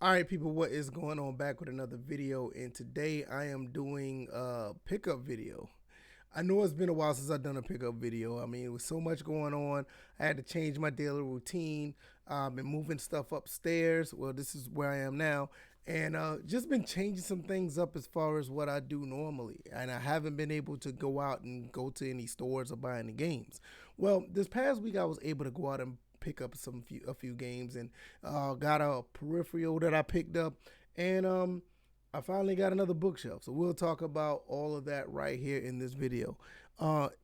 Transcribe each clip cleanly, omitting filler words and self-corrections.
All right, people, what is going on? Back with another video, and today I am doing a pickup video. I know it's been a while since I've done a pickup video. I mean, with so much going on, I had to change my daily routine. Been moving stuff upstairs. Well, this is where I am now, and just been changing some things up as far as what I do normally. And I haven't been able to go out and go to any stores or buy any games. Well, this past week I was able to go out and pick up a few games, and got a peripheral that I picked up, and I finally got another bookshelf. So we'll talk about all of that right here in this video.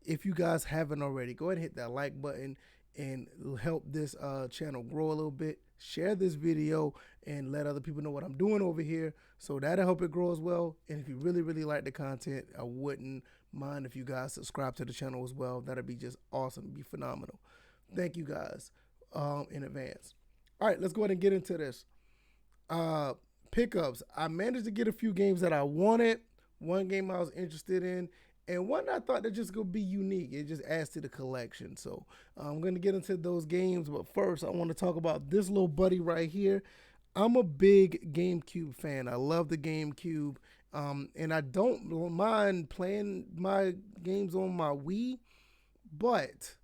If you guys haven't already, go ahead and hit that like button and help this channel grow a little bit. Share this video and let other people know what I'm doing over here, so that'll help it grow as well. And if you really like the content, I wouldn't mind if you guys subscribe to the channel as well. That'd be just awesome. It'd be phenomenal. Thank you guys in advance. All right, let's go ahead and get into this. Pickups. I managed to get a few games that I wanted. One game I was interested in, and one I thought that just gonna be unique. It just adds to the collection. So I'm gonna get into those games, but first I want to talk about this little buddy right here. I'm a big GameCube fan. I love the GameCube, and I don't mind playing my games on my Wii, but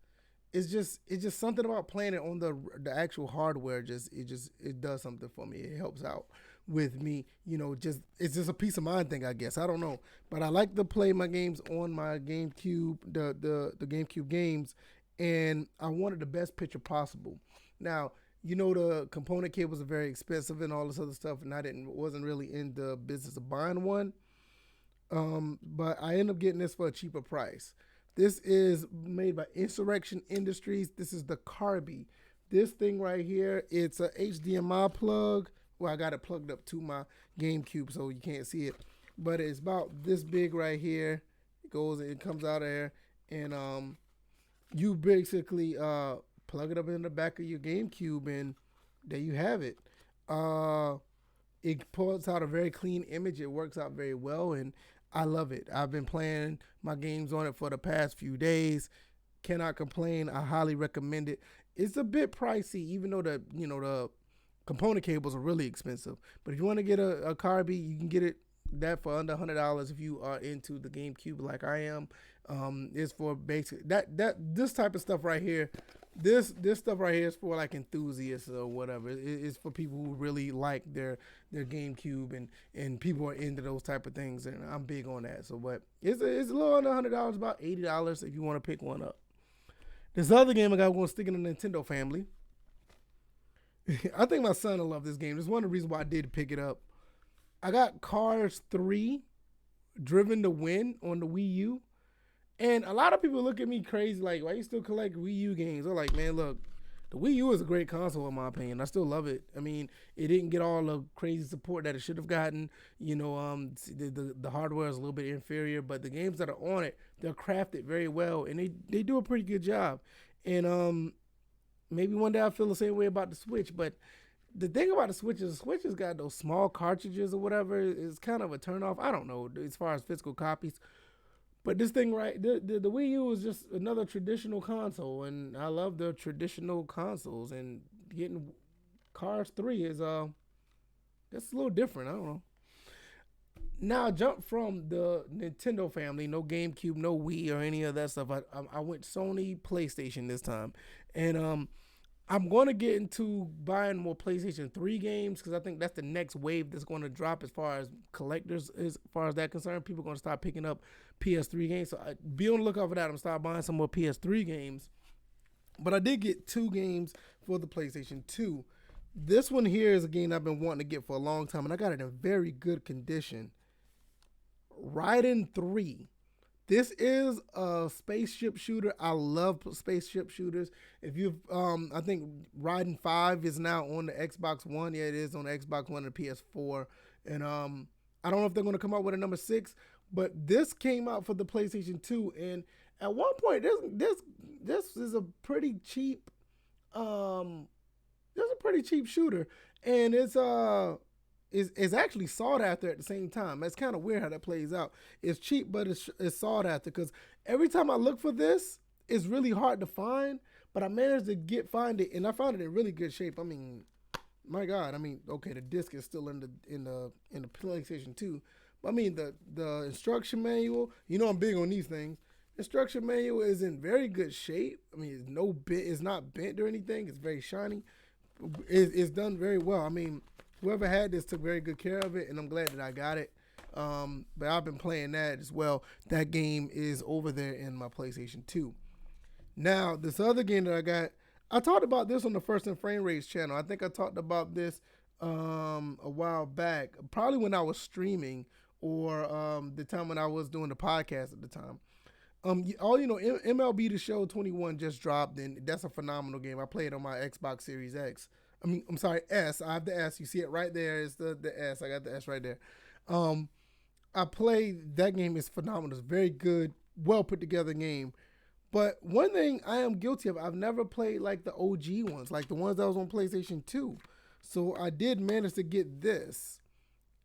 it's just something about playing it on the actual hardware. It does something for me. It helps out with me. Just it's just a peace of mind thing, I guess. I don't know, but I like to play my games on my GameCube, the GameCube games, and I wanted the best picture possible. Now, the component cables are very expensive and all this other stuff, and I wasn't really in the business of buying one. But I ended up getting this for a cheaper price. This is made by Insurrection Industries. This is the Carby. This thing right here, it's a HDMI plug. Well, I got it plugged up to my GameCube, so you can't see it. But it's about this big right here. It comes out of there, and you basically plug it up in the back of your GameCube, and there you have it. It pulls out a very clean image. It works out very well, and I love it. I've been playing my games on it for the past few days. Cannot complain. I highly recommend it. It's a bit pricey, even though the component cables are really expensive. But if you want to get a Carby, you can get that for under $100 if you are into the GameCube like I am. It's for basic this type of stuff right here. This stuff right here is for like enthusiasts or whatever. It's for people who really like their GameCube, and people are into those type of things, and I'm big on that. So, but it's a little under $100, about $80 if you want to pick one up. This other game I got, going to stick in the Nintendo family. I think my son will love this game. This is one of the reasons why I did pick it up. I got Cars 3 Driven to Win on the Wii U. And a lot of people look at me crazy, like, why you still collect Wii U games? I'm like, man, look, the Wii U is a great console in my opinion. I still love it. I mean, it didn't get all the crazy support that it should have gotten. The hardware is a little bit inferior, but the games that are on it, they're crafted very well, and they do a pretty good job. And maybe one day I feel the same way about the Switch, but the thing about the Switch is the Switch has got those small cartridges or whatever. It's kind of a turnoff. I don't know as far as physical copies. But this thing, right, the Wii U is just another traditional console, and I love the traditional consoles. And getting Cars 3 is that's a little different. I don't know. Now jump from the Nintendo family, no GameCube, no Wii or any of that stuff. I went Sony PlayStation this time, and I'm going to get into buying more PlayStation 3 games, because I think that's the next wave that's going to drop as far as collectors, as far as that concerned. People are going to start picking up PS3 games. So be on the lookout for that. I'm going to start buying some more PS3 games. But I did get 2 games for the PlayStation 2. This one here is a game I've been wanting to get for a long time, and I got it in very good condition. Raiden 3. This is a spaceship shooter. I love spaceship shooters. If you've, I think Raiden 5 is now on the Xbox One. Yeah, it is on the Xbox One and the PS4. And I don't know if they're going to come out with a number 6, but this came out for the PlayStation 2. And at one point, this is a pretty cheap, shooter, and it's actually sought after at the same time. It's kind of weird how that plays out. It's cheap, but it's sought after, because every time I look for this, it's really hard to find. But I managed to find it, and I found it in really good shape. I mean, my God, I mean, okay, the disc is still in the PlayStation 2. But I mean the instruction manual, I'm big on these things. Instruction manual is in very good shape. I mean, it's not bent or anything. It's very shiny. It's done very well. I mean, whoever had this took very good care of it, and I'm glad that I got it. But I've been playing that as well. That game is over there in my PlayStation 2. Now, this other game that I got, I talked about this on the First and Frame Rates channel. I think I talked about this a while back, probably when I was streaming or the time when I was doing the podcast at the time. MLB The Show 21 just dropped, and that's a phenomenal game. I played on my Xbox Series X. I'm sorry, S. I have the S. You see it right there. It's the S. I got the S right there. I played that game. Is phenomenal. It's a very good, well put together game. But one thing I am guilty of, I've never played like the OG ones, like the ones that was on PlayStation 2. So I did manage to get this.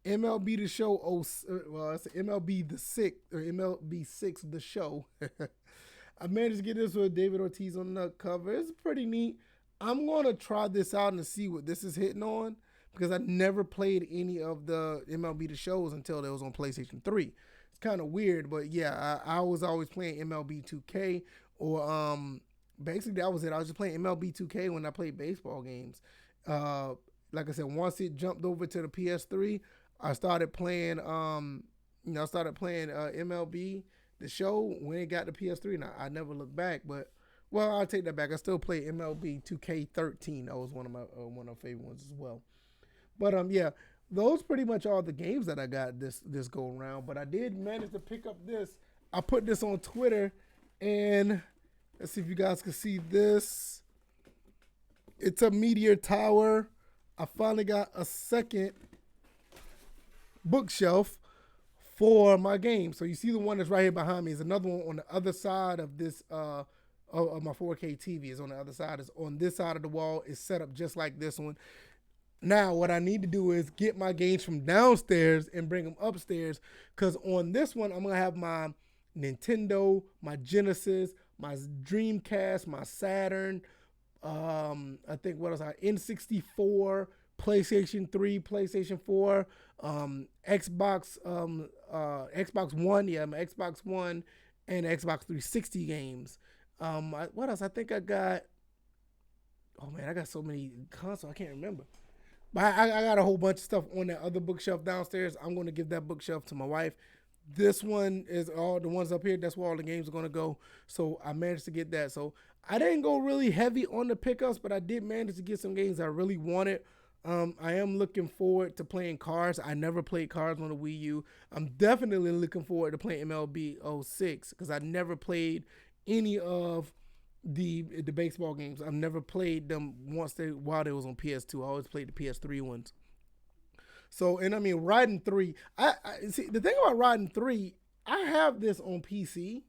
MLB The Show, it's MLB The 6, or MLB 6 The Show. I managed to get this with David Ortiz on the cover. It's pretty neat. I'm going to try this out and see what this is hitting on, because I never played any of the MLB The Shows until they was on PlayStation 3. It's kind of weird, but yeah, I was always playing MLB 2K, or basically that was it. I was just playing MLB 2K when I played baseball games. Like I said, once it jumped over to the PS3, I started playing MLB The Show when it got to PS3, and I never looked back. But well, I'll take that back. I still play MLB 2K13. That was one of my favorite ones as well. But yeah, those pretty much are the games that I got this go around. But I did manage to pick up this. I put this on Twitter, and let's see if you guys can see this. It's a Meteor Tower. I finally got a second bookshelf for my game. So you see the one that's right here behind me is another one on the other side of this of my 4K TV. Is on the other side. It's on this side of the wall. It's set up just like this one. Now, what I need to do is get my games from downstairs and bring them upstairs, because on this one, I'm going to have my Nintendo, my Genesis, my Dreamcast, my Saturn, I think what else? N64, PlayStation 3, PlayStation 4, Xbox One, my Xbox One, and Xbox 360 games. What else? I think I got, oh man, I got so many consoles, I can't remember. But I got a whole bunch of stuff on that other bookshelf downstairs. I'm going to give that bookshelf to my wife. This one is all the ones up here. That's where all the games are going to go. So I managed to get that. So I didn't go really heavy on the pickups, but I did manage to get some games I really wanted. I am looking forward to playing cards. I never played cards on the Wii U. I'm definitely looking forward to playing MLB 06, because I never played any of the baseball games. I've never played them while they was on PS2. I always played the PS3 ones. So, and I mean, Riding 3, I see the thing about Riding 3, I have this on PC.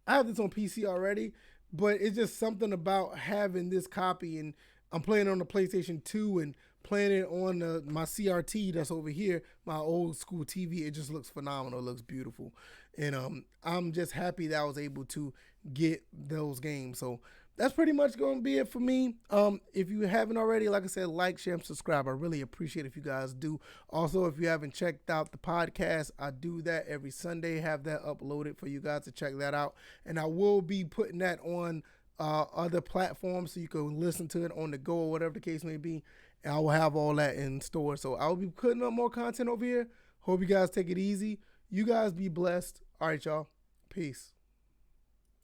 I have this on PC already, but it's just something about having this copy, and I'm playing it on the PlayStation 2 and playing it on my CRT that's over here, my old school TV. It just looks phenomenal. It looks beautiful. And I'm just happy that I was able to get those games. So that's pretty much going to be it for me. If you haven't already, like I said, like, share, and subscribe. I really appreciate it if you guys do. Also, if you haven't checked out the podcast, I do that every Sunday. Have that uploaded for you guys to check that out. And I will be putting that on other platforms so you can listen to it on the go or whatever the case may be. And I will have all that in store. So I will be putting up more content over here. Hope you guys take it easy. You guys be blessed. All right, y'all. Peace.